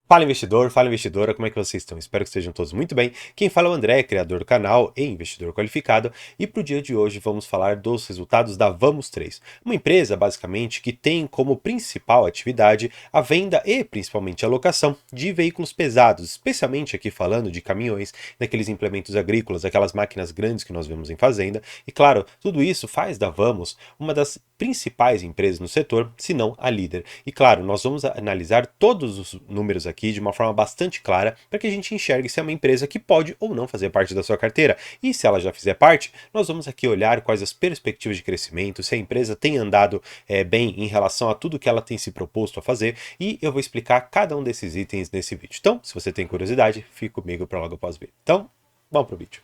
Fala investidor, fala investidora, como é que vocês estão? Espero que estejam todos muito bem. Quem fala é o André, criador do canal e investidor qualificado, e para o dia de hoje vamos falar dos resultados da Vamos 3, uma empresa basicamente que tem como principal atividade a venda e principalmente a locação de veículos pesados, especialmente aqui falando de caminhões, daqueles implementos agrícolas, aquelas máquinas grandes que nós vemos em fazenda, e claro, tudo isso faz da Vamos uma das principais empresas no setor, se não a líder. E claro, nós vamos analisar todos os números aqui de uma forma bastante clara para que a gente enxergue se é uma empresa que pode ou não fazer parte da sua carteira. E se ela já fizer parte, nós vamos aqui olhar quais as perspectivas de crescimento, se a empresa tem andado bem em relação a tudo que ela tem se proposto a fazer, e eu vou explicar cada um desses itens nesse vídeo. Então, se você tem curiosidade, fique comigo para logo após ver. Então, vamos para o vídeo.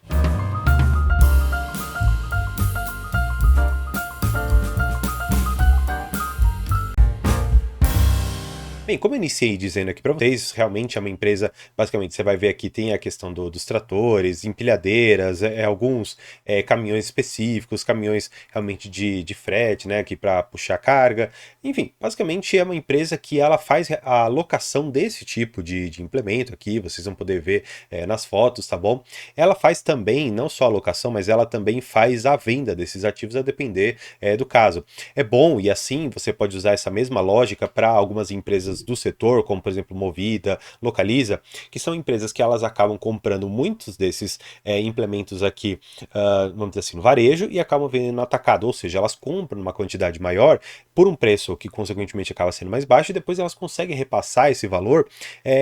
Bem, como eu iniciei dizendo aqui para vocês, realmente é uma empresa, basicamente, você vai ver aqui, tem a questão dos tratores, empilhadeiras, alguns caminhões específicos, caminhões realmente de frete, né, aqui para puxar carga. Enfim, basicamente é uma empresa que ela faz a locação desse tipo de implemento aqui, vocês vão poder ver nas fotos, tá bom? Ela faz também, não só a locação, mas ela também faz a venda desses ativos a depender do caso. É bom e assim você pode usar essa mesma lógica para algumas empresas do setor, como por exemplo Movida, Localiza, que são empresas que elas acabam comprando muitos desses implementos aqui, vamos dizer assim, no varejo e acabam vendendo no atacado, ou seja, elas compram uma quantidade maior por um preço que consequentemente acaba sendo mais baixo e depois elas conseguem repassar esse valor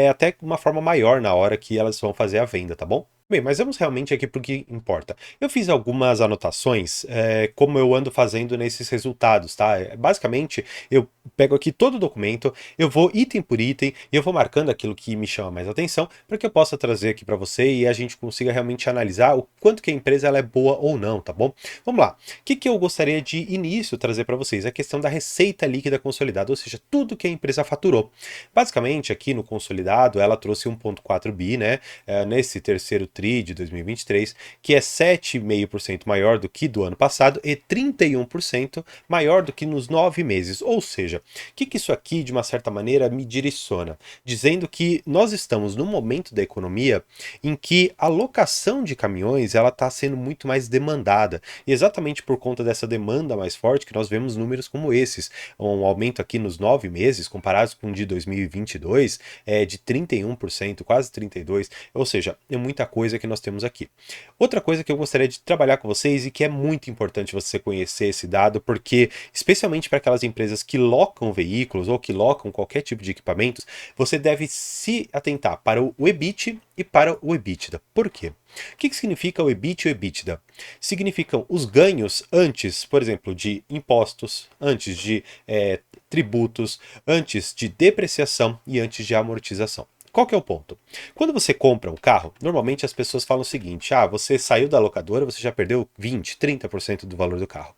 até uma forma maior na hora que elas vão fazer a venda, tá bom? Bem, mas vamos realmente aqui para o que importa. Eu fiz algumas anotações, como eu ando fazendo nesses resultados, tá? Basicamente, eu pego aqui todo o documento, eu vou item por item, e eu vou marcando aquilo que me chama mais atenção, para que eu possa trazer aqui para você e a gente consiga realmente analisar o quanto que a empresa ela é boa ou não, tá bom? Vamos lá. O que eu gostaria de início trazer para vocês? A questão da receita líquida consolidada, ou seja, tudo que a empresa faturou. Basicamente, aqui no consolidado, ela trouxe 1,4 bi, né? Nesse terceiro TRI de 2023, que é 7,5% maior do que do ano passado e 31% maior do que nos 9 meses. Ou seja, o que isso aqui, de uma certa maneira, me direciona? Dizendo que nós estamos num momento da economia em que a locação de caminhões ela está sendo muito mais demandada. E exatamente por conta dessa demanda mais forte que nós vemos números como esses. Um aumento aqui nos 9 meses, comparados com o de 2022, de 31%, quase 32%. Ou seja, é muita coisa que nós temos aqui. Outra coisa que eu gostaria de trabalhar com vocês e que é muito importante você conhecer esse dado, porque especialmente para aquelas empresas que locam veículos ou que locam qualquer tipo de equipamentos, você deve se atentar para o EBIT e para o EBITDA. Por quê? O que significa o EBIT e o EBITDA? Significam os ganhos antes, por exemplo, de impostos, antes de tributos, antes de depreciação e antes de amortização. Qual que é o ponto? Quando você compra um carro, normalmente as pessoas falam o seguinte: você saiu da locadora, você já perdeu 20, 30% do valor do carro.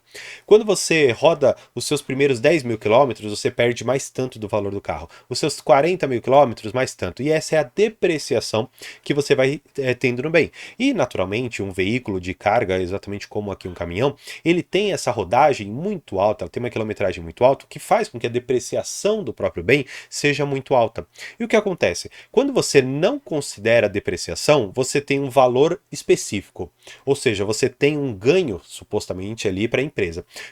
Quando você roda os seus primeiros 10 mil quilômetros, você perde mais tanto do valor do carro. Os seus 40 mil quilômetros, mais tanto. E essa é a depreciação que você vai tendo no bem. E, naturalmente, um veículo de carga, exatamente como aqui um caminhão, ele tem essa rodagem muito alta, ela tem uma quilometragem muito alta, que faz com que a depreciação do próprio bem seja muito alta. E o que acontece? Quando você não considera a depreciação, você tem um valor específico. Ou seja, você tem um ganho, supostamente, ali para a empresa.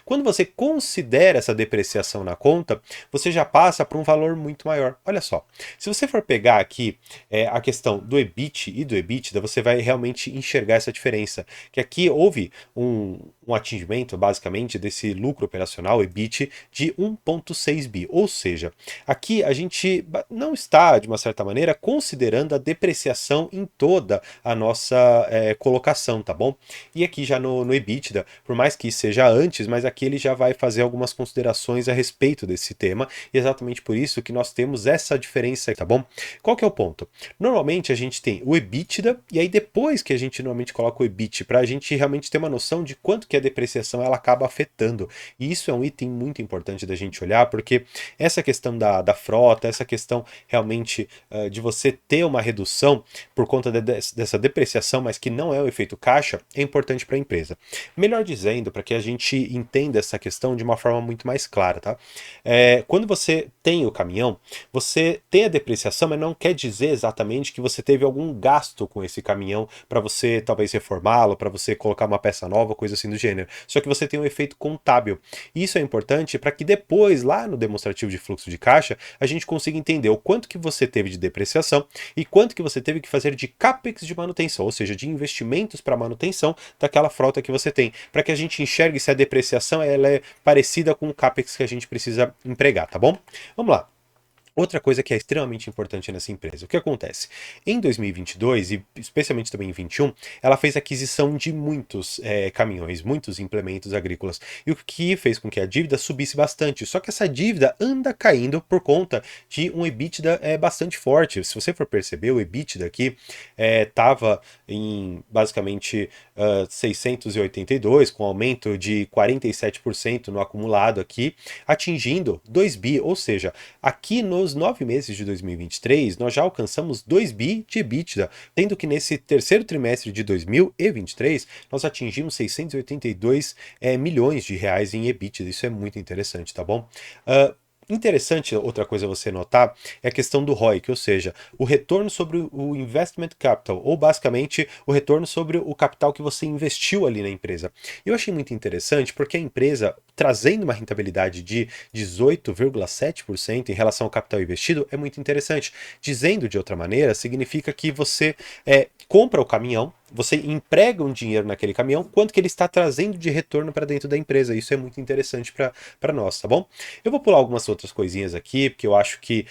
Quando você considera essa depreciação na conta, você já passa para um valor muito maior. Olha só, se você for pegar aqui a questão do EBIT e do EBITDA, você vai realmente enxergar essa diferença. Que aqui houve um atingimento, basicamente, desse lucro operacional, EBIT, de 1,6 bi. Ou seja, aqui a gente não está, de uma certa maneira, considerando a depreciação em toda a nossa colocação, tá bom? E aqui já no EBITDA, por mais que seja antes, mas aqui ele já vai fazer algumas considerações a respeito desse tema, e exatamente por isso que nós temos essa diferença, tá bom? Qual que é o ponto? Normalmente a gente tem o EBITDA, e aí depois que a gente normalmente coloca o EBIT, para a gente realmente ter uma noção de quanto que é depreciação ela acaba afetando. E isso é um item muito importante da gente olhar, porque essa questão da frota, essa questão realmente de você ter uma redução por conta dessa depreciação, mas que não é o efeito caixa, é importante para a empresa. Melhor dizendo, para que a gente entenda essa questão de uma forma muito mais clara, tá? Quando você tem o caminhão, você tem a depreciação, mas não quer dizer exatamente que você teve algum gasto com esse caminhão para você talvez reformá-lo, para você colocar uma peça nova, coisa assim do gênero. Só que você tem um efeito contábil. E isso é importante para que depois, lá no demonstrativo de fluxo de caixa, a gente consiga entender o quanto que você teve de depreciação e quanto que você teve que fazer de CAPEX de manutenção, ou seja, de investimentos para manutenção daquela frota que você tem, para que a gente enxergue se a depreciação ela é parecida com o CAPEX que a gente precisa empregar, tá bom? Vamos lá. Outra coisa que é extremamente importante nessa empresa, o que acontece? Em 2022 e especialmente também em 2021, ela fez aquisição de muitos caminhões, muitos implementos agrícolas, e o que fez com que a dívida subisse bastante. Só que essa dívida anda caindo por conta de um EBITDA bastante forte. Se você for perceber, o EBITDA aqui estava em basicamente 682, com aumento de 47% no acumulado aqui, atingindo 2 bi, ou seja, aqui nos 9 meses de 2023, nós já alcançamos 2 bi de EBITDA, tendo que nesse terceiro trimestre de 2023, nós atingimos 682 milhões de reais em EBITDA. Isso é muito interessante, tá bom? Interessante, outra coisa a você notar, é a questão do ROIC, ou seja, o retorno sobre o investment capital, ou basicamente o retorno sobre o capital que você investiu ali na empresa. Eu achei muito interessante porque a empresa, trazendo uma rentabilidade de 18,7% em relação ao capital investido, é muito interessante. Dizendo de outra maneira, significa que você compra o caminhão, você emprega um dinheiro naquele caminhão, quanto que ele está trazendo de retorno para dentro da empresa. Isso é muito interessante para nós, tá bom? Eu vou pular algumas outras coisinhas aqui, porque eu acho que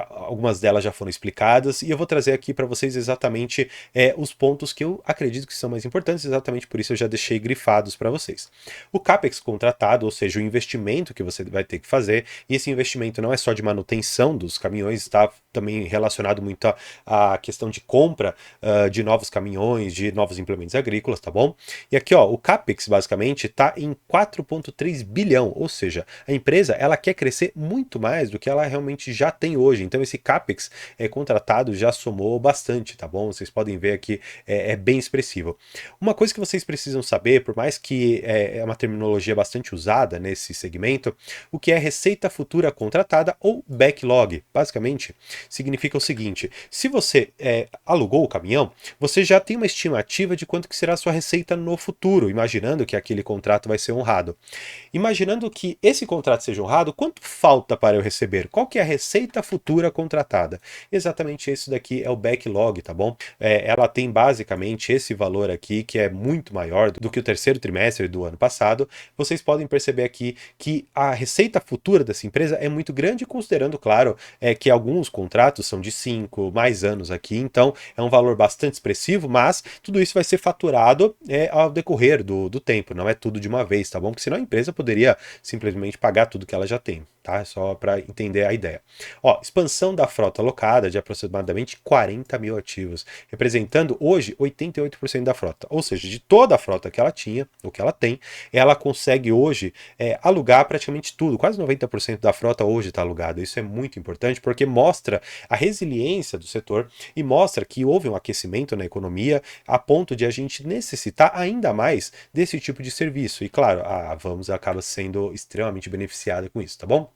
algumas delas já foram explicadas, e eu vou trazer aqui para vocês exatamente os pontos que eu acredito que são mais importantes, exatamente por isso eu já deixei grifados para vocês. O CAPEX contratado, ou seja, o investimento que você vai ter que fazer, e esse investimento não é só de manutenção dos caminhões, está também relacionado muito à questão de compra de novos caminhões, de novos implementos agrícolas, tá bom? E aqui, ó, o CAPEX basicamente está em 4,3 bilhão, ou seja, a empresa ela quer crescer muito mais do que ela realmente já tem hoje. Então esse CAPEX contratado já somou bastante, tá bom? Vocês podem ver aqui, é bem expressivo. Uma coisa que vocês precisam saber, por mais que é uma terminologia bastante usada nesse segmento, o que é receita futura contratada ou backlog. Basicamente, significa o seguinte: se você alugou o caminhão, você já tem uma estimativa de quanto que será a sua receita no futuro, imaginando que aquele contrato vai ser honrado. Imaginando que esse contrato seja honrado, quanto falta para eu receber? Qual que é a receita futura contratada? Exatamente isso daqui é o backlog, tá bom? Ela tem basicamente esse valor aqui, que é muito maior do que o terceiro trimestre do ano passado. Vocês podem perceber aqui que a receita futura dessa empresa é muito grande, considerando, claro, que alguns contratos são de 5 mais anos aqui, então é um valor bastante expressivo, mas tudo isso vai ser faturado ao decorrer do tempo, não é tudo de uma vez, tá bom? Porque senão a empresa poderia simplesmente pagar tudo que ela já tem, tá? Só para entender a ideia. Ó, expansão da frota alocada de aproximadamente 40 mil ativos, representando hoje 88% da frota, ou seja, de toda a frota que ela tinha, ou que ela tem, ela consegue hoje alugar praticamente tudo, quase 90% da frota hoje está alugada. Isso é muito importante porque mostra a resiliência do setor e mostra que houve um aquecimento na economia a ponto de a gente necessitar ainda mais desse tipo de serviço. E claro, a Vamos acaba sendo extremamente beneficiada com isso, tá bom?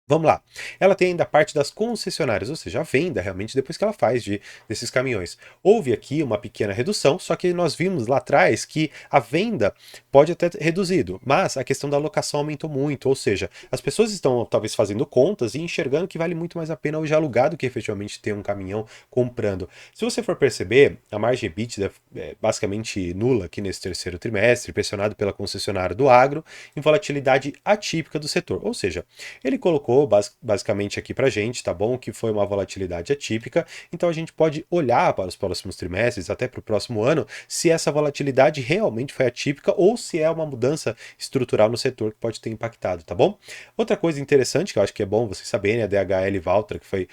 Vamos lá. Ela tem ainda a parte das concessionárias, ou seja, a venda realmente depois que ela faz desses caminhões. Houve aqui uma pequena redução, só que nós vimos lá atrás que a venda pode até ter reduzido, mas a questão da alocação aumentou muito, ou seja, as pessoas estão talvez fazendo contas e enxergando que vale muito mais a pena hoje alugar do que efetivamente ter um caminhão comprando. Se você for perceber, a margem EBITDA é basicamente nula aqui nesse terceiro trimestre, pressionado pela concessionária do agro, em volatilidade atípica do setor, ou seja, ele colocou mostrou basicamente aqui pra gente, tá bom? Que foi uma volatilidade atípica, então a gente pode olhar para os próximos trimestres, até para o próximo ano, se essa volatilidade realmente foi atípica ou se é uma mudança estrutural no setor que pode ter impactado, tá bom? Outra coisa interessante que eu acho que é bom vocês saberem é a DHL Valtra, que foi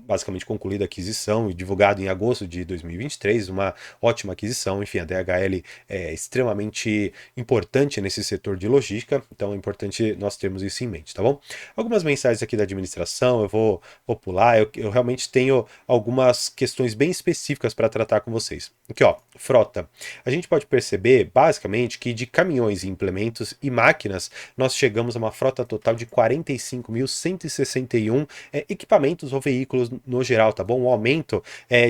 basicamente concluída a aquisição e divulgado em agosto de 2023, uma ótima aquisição. Enfim, a DHL é extremamente importante nesse setor de logística, então é importante nós termos isso em mente, tá bom? Algumas mensagens aqui da administração, eu vou pular, eu realmente tenho algumas questões bem específicas para tratar com vocês. Aqui, ó, frota. A gente pode perceber, basicamente, que de caminhões, implementos e máquinas, nós chegamos a uma frota total de 45.161 equipamentos ou veículos no geral, tá bom? Um aumento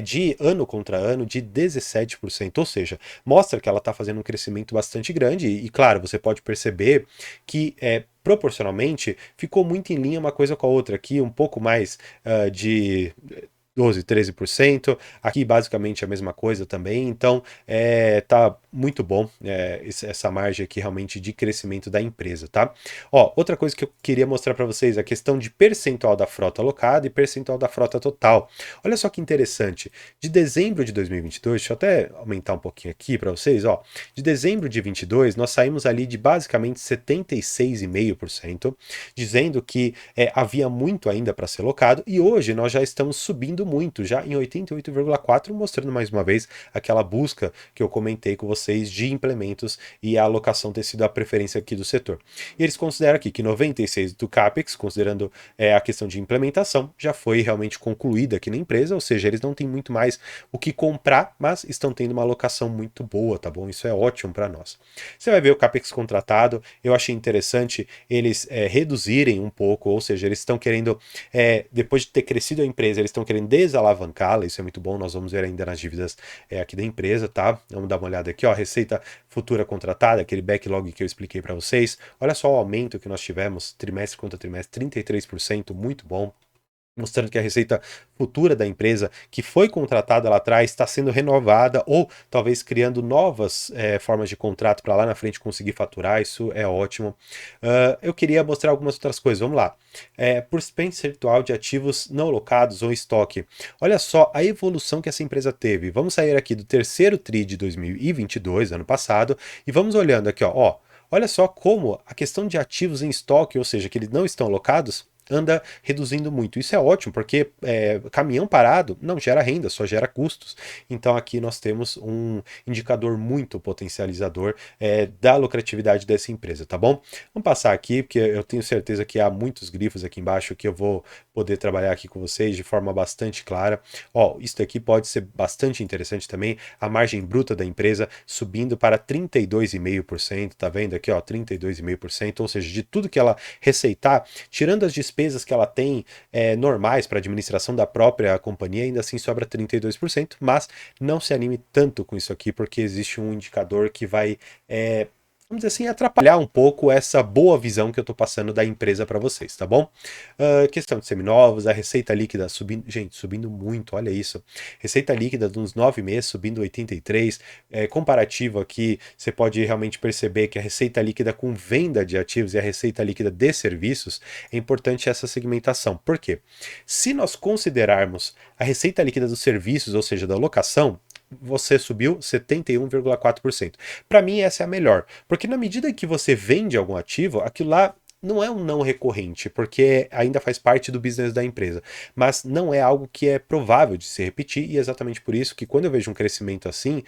de ano contra ano de 17%, ou seja, mostra que ela está fazendo um crescimento bastante grande e, claro, você pode perceber que proporcionalmente ficou muito em linha uma coisa com a outra aqui, um pouco mais de 12, 13%. Aqui basicamente a mesma coisa também. Então tá muito bom essa margem aqui realmente de crescimento da empresa, tá? Ó, outra coisa que eu queria mostrar para vocês, a questão de percentual da frota alocada e percentual da frota total. Olha só que interessante. De dezembro de 2022, deixa eu até aumentar um pouquinho aqui para vocês, ó. De dezembro de 22, nós saímos ali de basicamente 76,5%, dizendo que havia muito ainda para ser locado, e hoje nós já estamos subindo muito, já em 88,4%, mostrando mais uma vez aquela busca que eu comentei com vocês de implementos e a alocação ter sido a preferência aqui do setor. E eles consideram aqui que 96% do CAPEX, considerando a questão de implementação, já foi realmente concluída aqui na empresa, ou seja, eles não têm muito mais o que comprar, mas estão tendo uma alocação muito boa, tá bom? Isso é ótimo para nós. Você vai ver o CAPEX contratado, eu achei interessante eles reduzirem um pouco, ou seja, eles estão querendo, depois de ter crescido a empresa, eles estão querendo desalavancá-la, isso é muito bom, nós vamos ver ainda nas dívidas aqui da empresa, tá? Vamos dar uma olhada aqui, ó, receita futura contratada, aquele backlog que eu expliquei para vocês, olha só o aumento que nós tivemos, trimestre contra trimestre, 33%, muito bom. Mostrando que a receita futura da empresa que foi contratada lá atrás está sendo renovada ou talvez criando novas formas de contrato para lá na frente conseguir faturar, isso é ótimo. Eu queria mostrar algumas outras coisas, vamos lá. Por percentual de ativos não alocados ou em estoque. Olha só a evolução que essa empresa teve. Vamos sair aqui do terceiro TRI de 2022, ano passado, e vamos olhando aqui, ó. Olha só como a questão de ativos em estoque, ou seja, que eles não estão alocados, anda reduzindo muito. Isso é ótimo, porque caminhão parado não gera renda, só gera custos. Então aqui nós temos um indicador muito potencializador da lucratividade dessa empresa, tá bom? Vamos passar aqui, porque eu tenho certeza que há muitos grifos aqui embaixo que eu vou poder trabalhar aqui com vocês de forma bastante clara. Ó, isso aqui pode ser bastante interessante também, a margem bruta da empresa subindo para 32,5%, tá vendo aqui, ó, 32,5%, ou seja, de tudo que ela receitar, tirando as despesas que ela tem normais para administração da própria companhia, ainda assim sobra 32%, mas não se anime tanto com isso aqui, porque existe um indicador que vai vamos dizer assim, atrapalhar um pouco essa boa visão que eu estou passando da empresa para vocês, tá bom? Questão de seminovos, a receita líquida subindo, gente, subindo muito, olha isso. Receita líquida de uns 9 meses subindo 83, comparativo aqui, você pode realmente perceber que a receita líquida com venda de ativos e a receita líquida de serviços, é importante essa segmentação. Por quê? Se nós considerarmos a receita líquida dos serviços, ou seja, da locação, você subiu 71,4%. Para mim, essa é a melhor. Porque na medida que você vende algum ativo, aquilo lá não é um não recorrente, porque ainda faz parte do business da empresa, mas não é algo que é provável de se repetir, e é exatamente por isso que quando eu vejo um crescimento assim,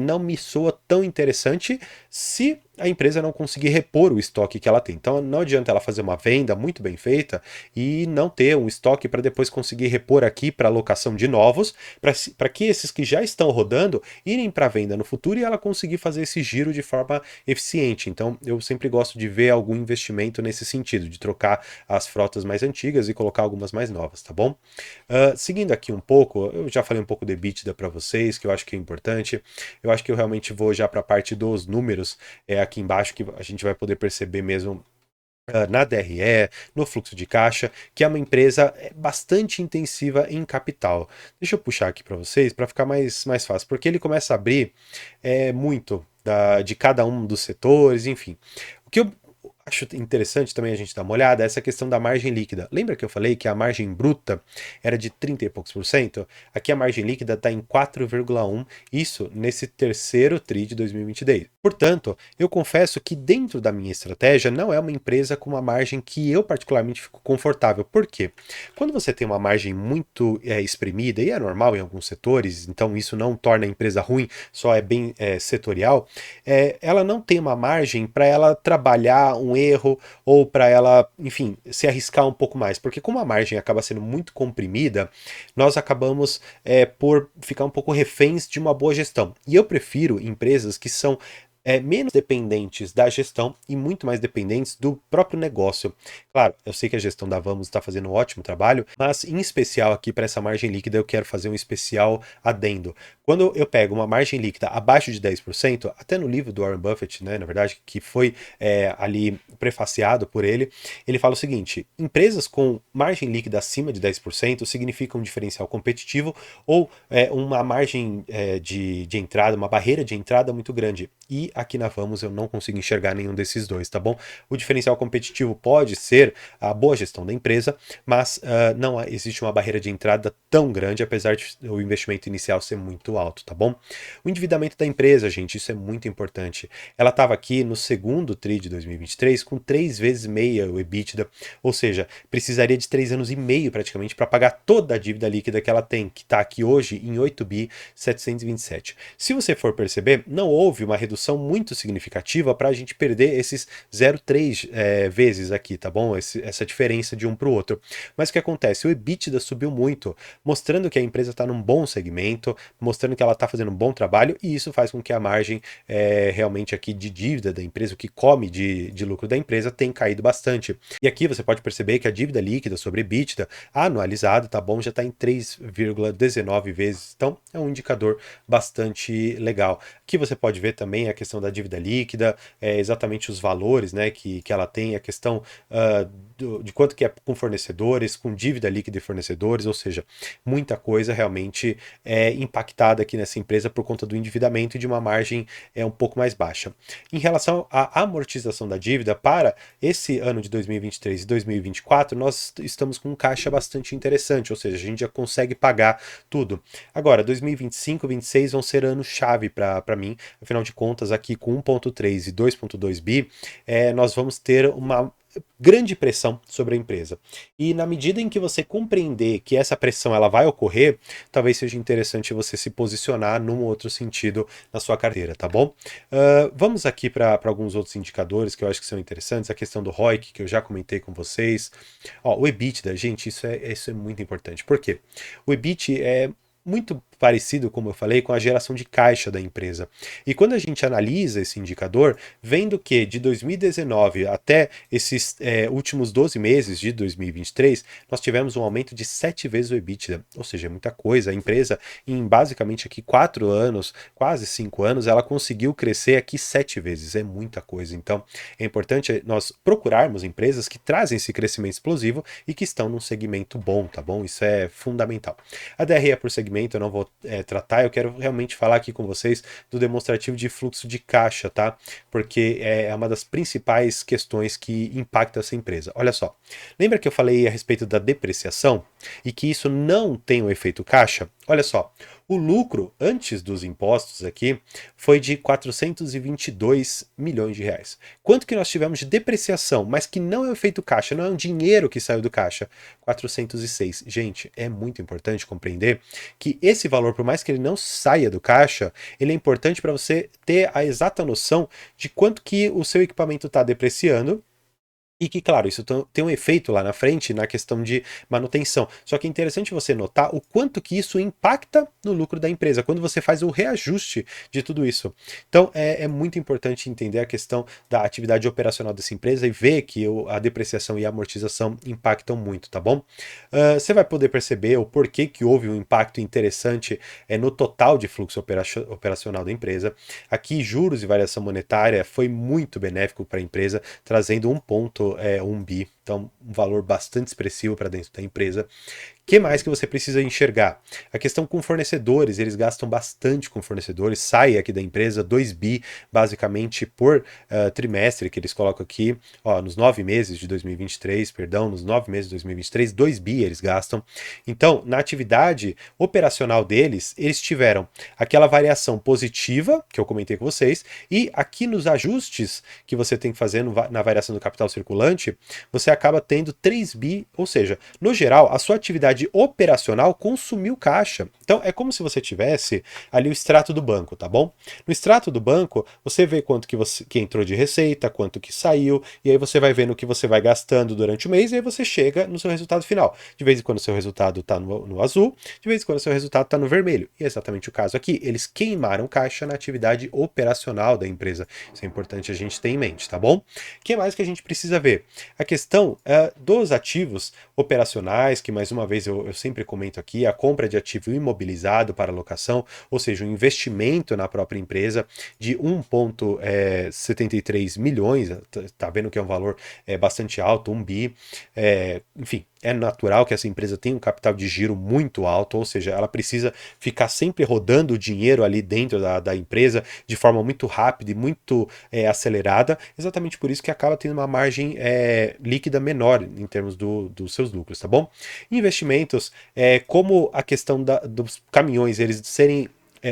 não me soa tão interessante se a empresa não conseguir repor o estoque que ela tem. Então não adianta ela fazer uma venda muito bem feita e não ter um estoque para depois conseguir repor aqui para alocação de novos, para que esses que já estão rodando irem para venda no futuro e ela conseguir fazer esse giro de forma eficiente. Então eu sempre gosto de ver algum investimento nesse sentido, de trocar as frotas mais antigas e colocar algumas mais novas, tá bom? Seguindo aqui um pouco, eu já falei um pouco de EBITDA para vocês, que eu acho que é importante. Eu acho que eu realmente vou já para a parte dos números, aqui embaixo, que a gente vai poder perceber mesmo na DRE, no fluxo de caixa, que é uma empresa bastante intensiva em capital. Deixa eu puxar aqui para vocês para ficar mais fácil, porque ele começa a abrir muito de cada um dos setores, enfim. O que eu Acho interessante também a gente dar uma olhada essa questão da margem líquida. Lembra que eu falei que a margem bruta era de 30 e poucos por cento? Aqui a margem líquida está em 4,1, isso nesse terceiro TRI de 2023. Portanto, eu confesso que dentro da minha estratégia não é uma empresa com uma margem que eu particularmente fico confortável. Por quê? Quando você tem uma margem muito espremida, e é normal em alguns setores, então isso não torna a empresa ruim, só é bem setorial, ela não tem uma margem para ela trabalhar um erro ou para ela, enfim, se arriscar um pouco mais, porque como a margem acaba sendo muito comprimida, nós acabamos por ficar um pouco reféns de uma boa gestão. E eu prefiro empresas que são menos dependentes da gestão e muito mais dependentes do próprio negócio. Claro, eu sei que a gestão da Vamos está fazendo um ótimo trabalho, mas em especial aqui para essa margem líquida eu quero fazer um especial adendo. Quando eu pego uma margem líquida abaixo de 10%, até no livro do Warren Buffett, né, na verdade, que foi ali prefaciado por ele, ele fala o seguinte: empresas com margem líquida acima de 10% significam um diferencial competitivo ou uma margem de entrada, uma barreira de entrada muito grande. E aqui na Vamos eu não consigo enxergar nenhum desses dois, tá bom? O diferencial competitivo pode ser a boa gestão da empresa, mas não existe uma barreira de entrada tão grande, apesar de o investimento inicial ser muito alto, tá bom? O endividamento da empresa, gente, isso é muito importante. Ela estava aqui no segundo TRI de 2023 com 3 vezes meia o EBITDA, ou seja, precisaria de 3 anos e meio praticamente para pagar toda a dívida líquida que ela tem, que está aqui hoje em 8 bi 727. Se você for perceber, não houve uma redução muito significativa para a gente perder esses 0,3 vezes aqui, tá bom? Essa diferença de um para o outro. Mas o que acontece? O EBITDA subiu muito, mostrando que a empresa está num bom segmento, mostrando que ela está fazendo um bom trabalho, e isso faz com que a margem realmente aqui de dívida da empresa, o que come de lucro da empresa, tenha caído bastante. E aqui você pode perceber que a dívida líquida sobre EBITDA anualizada, tá bom, já está em 3,19 vezes. Então é um indicador bastante legal. Aqui você pode ver também a questão da dívida líquida, exatamente os valores, né, que ela tem, a questão de quanto que é com fornecedores, com dívida líquida e fornecedores, ou seja, muita coisa realmente é impactada aqui nessa empresa por conta do endividamento e de uma margem um pouco mais baixa. Em relação à amortização da dívida, para esse ano de 2023 e 2024, nós estamos com um caixa bastante interessante, ou seja, a gente já consegue pagar tudo. Agora, 2025 e 2026 vão ser anos-chave para mim, afinal de contas, aqui com 1,3 e 2,2 bi, nós vamos ter uma grande pressão sobre a empresa. E na medida em que você compreender que essa pressão ela vai ocorrer, talvez seja interessante você se posicionar num outro sentido na sua carteira, tá bom? Vamos aqui para alguns outros indicadores que eu acho que são interessantes, a questão do ROIC, que eu já comentei com vocês. Ó, o EBITDA, gente, isso é muito importante. Por quê? O EBITDA é muito parecido, como eu falei, com a geração de caixa da empresa. E quando a gente analisa esse indicador, vendo que de 2019 até esses últimos 12 meses de 2023, nós tivemos um aumento de 7 vezes o EBITDA, ou seja, é muita coisa. A empresa, em basicamente aqui 4 anos, quase 5 anos, ela conseguiu crescer aqui 7 vezes, é muita coisa. Então, é importante nós procurarmos empresas que trazem esse crescimento explosivo e que estão num segmento bom, tá bom? Isso é fundamental. A DRE por segmento eu não vou tratar, eu quero realmente falar aqui com vocês do demonstrativo de fluxo de caixa, tá? Porque é uma das principais questões que impacta essa empresa. Olha só, lembra que eu falei a respeito da depreciação e que isso não tem um efeito caixa? Olha só, o lucro antes dos impostos aqui foi de 422 milhões de reais. Quanto que nós tivemos de depreciação, mas que não é um efeito caixa, não é um dinheiro que saiu do caixa? 406. Gente, é muito importante compreender que esse valor, por mais que ele não saia do caixa, ele é importante para você ter a exata noção de quanto que o seu equipamento está depreciando. E que, claro, isso tem um efeito lá na frente na questão de manutenção. Só que é interessante você notar o quanto que isso impacta no lucro da empresa, quando você faz o reajuste de tudo isso. Então, é muito importante entender a questão da atividade operacional dessa empresa e ver que a depreciação e a amortização impactam muito, tá bom? Você vai poder perceber o porquê que houve um impacto interessante no total de fluxo operacional da empresa. Aqui, juros e variação monetária foi muito benéfico para a empresa, trazendo 1 bi, então um valor bastante expressivo para dentro da empresa. Que mais que você precisa enxergar? A questão com fornecedores, eles gastam bastante com fornecedores, sai aqui da empresa 2 bi basicamente por trimestre, que eles colocam aqui, ó, nos 9 meses de 2023, perdão, nos 9 meses de 2023, 2 bi eles gastam. Então, na atividade operacional deles, eles tiveram aquela variação positiva, que eu comentei com vocês, e aqui nos ajustes que você tem que fazer na variação do capital circulante, você acaba tendo 3 bi, ou seja, no geral, a sua atividade operacional consumiu caixa. Então, é como se você tivesse ali o extrato do banco, tá bom? No extrato do banco, você vê quanto que entrou de receita, quanto que saiu, e aí você vai vendo o que você vai gastando durante o mês, e aí você chega no seu resultado final. De vez em quando o seu resultado está no azul, de vez em quando o seu resultado está no vermelho. E é exatamente o caso aqui. Eles queimaram caixa na atividade operacional da empresa. Isso é importante a gente ter em mente, tá bom? O que mais que a gente precisa ver? A questão dos ativos operacionais, que mais uma vez eu sempre comento aqui, a compra de ativo imobilizado para locação, ou seja, um investimento na própria empresa de 1,73 milhões, tá vendo que é um valor bastante alto, 1 bi, enfim, é natural que essa empresa tenha um capital de giro muito alto, ou seja, ela precisa ficar sempre rodando o dinheiro ali dentro da empresa de forma muito rápida e muito acelerada, exatamente por isso que acaba tendo uma margem líquida menor em termos dos seus lucros, tá bom? Investimentos, como a questão dos caminhões, eles serem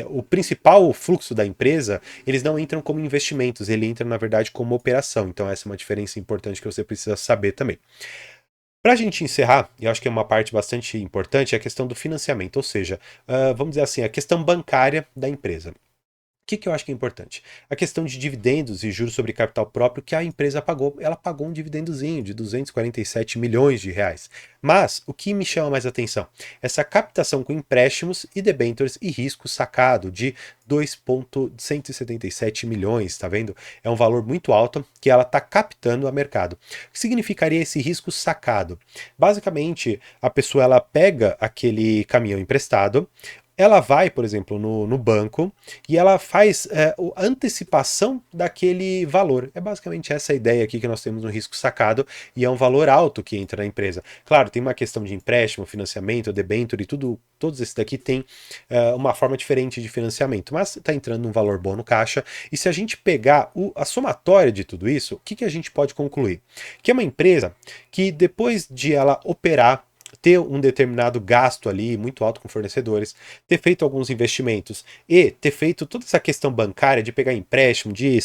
o principal fluxo da empresa, eles não entram como investimentos, ele entra, na verdade, como operação. Então, essa é uma diferença importante que você precisa saber também. Para a gente encerrar, e eu acho que é uma parte bastante importante, é a questão do financiamento, ou seja, vamos dizer assim, a questão bancária da empresa. O que eu acho que é importante? A questão de dividendos e juros sobre capital próprio que a empresa pagou. Ela pagou um dividendozinho de 247 milhões de reais. Mas o que me chama mais atenção? Essa captação com empréstimos e debêntures e risco sacado de 2,177 milhões, tá vendo? É um valor muito alto que ela está captando a mercado. O que significaria esse risco sacado? Basicamente, a pessoa ela pega aquele caminhão emprestado, ela vai, por exemplo, no banco e ela faz a antecipação daquele valor. É basicamente essa ideia aqui que nós temos no risco sacado e é um valor alto que entra na empresa. Claro, tem uma questão de empréstimo, financiamento, debênture e tudo, todos esses daqui tem uma forma diferente de financiamento, mas está entrando um valor bom no caixa. E se a gente pegar a somatória de tudo isso, o que a gente pode concluir? Que é uma empresa que depois de ela operar, ter um determinado gasto ali muito alto com fornecedores, ter feito alguns investimentos e ter feito toda essa questão bancária de pegar empréstimo, de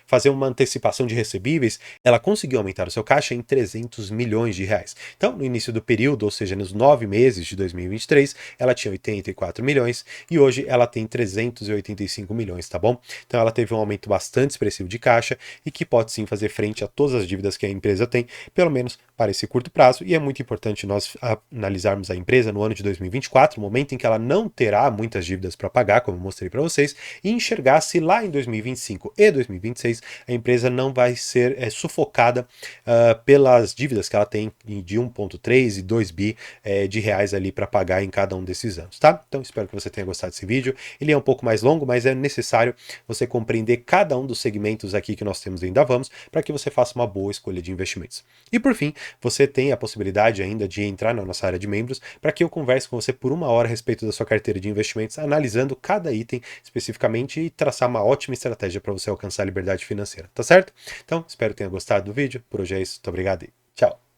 fazer uma antecipação de recebíveis, ela conseguiu aumentar o seu caixa em 300 milhões de reais. Então, no início do período, ou seja, nos 9 meses de 2023, ela tinha 84 milhões e hoje ela tem 385 milhões, tá bom? Então, ela teve um aumento bastante expressivo de caixa e que pode sim fazer frente a todas as dívidas que a empresa tem, pelo menos para esse curto prazo, e é muito importante nós analisarmos a empresa no ano de 2024, momento em que ela não terá muitas dívidas para pagar, como eu mostrei para vocês, e enxergar se lá em 2025 e 2026 a empresa não vai ser sufocada pelas dívidas que ela tem de 1,3 e 2 bi de reais ali para pagar em cada um desses anos, tá? Então espero que você tenha gostado desse vídeo. Ele é um pouco mais longo, mas é necessário você compreender cada um dos segmentos aqui que nós temos dentro da Vamos para que você faça uma boa escolha de investimentos. E por fim, você tem a possibilidade ainda de entrar na nossa área de membros para que eu converse com você por 1 hora a respeito da sua carteira de investimentos, analisando cada item especificamente e traçar uma ótima estratégia para você alcançar a liberdade financeira, tá certo? Então, espero que tenha gostado do vídeo. Por hoje é isso. Muito obrigado e tchau!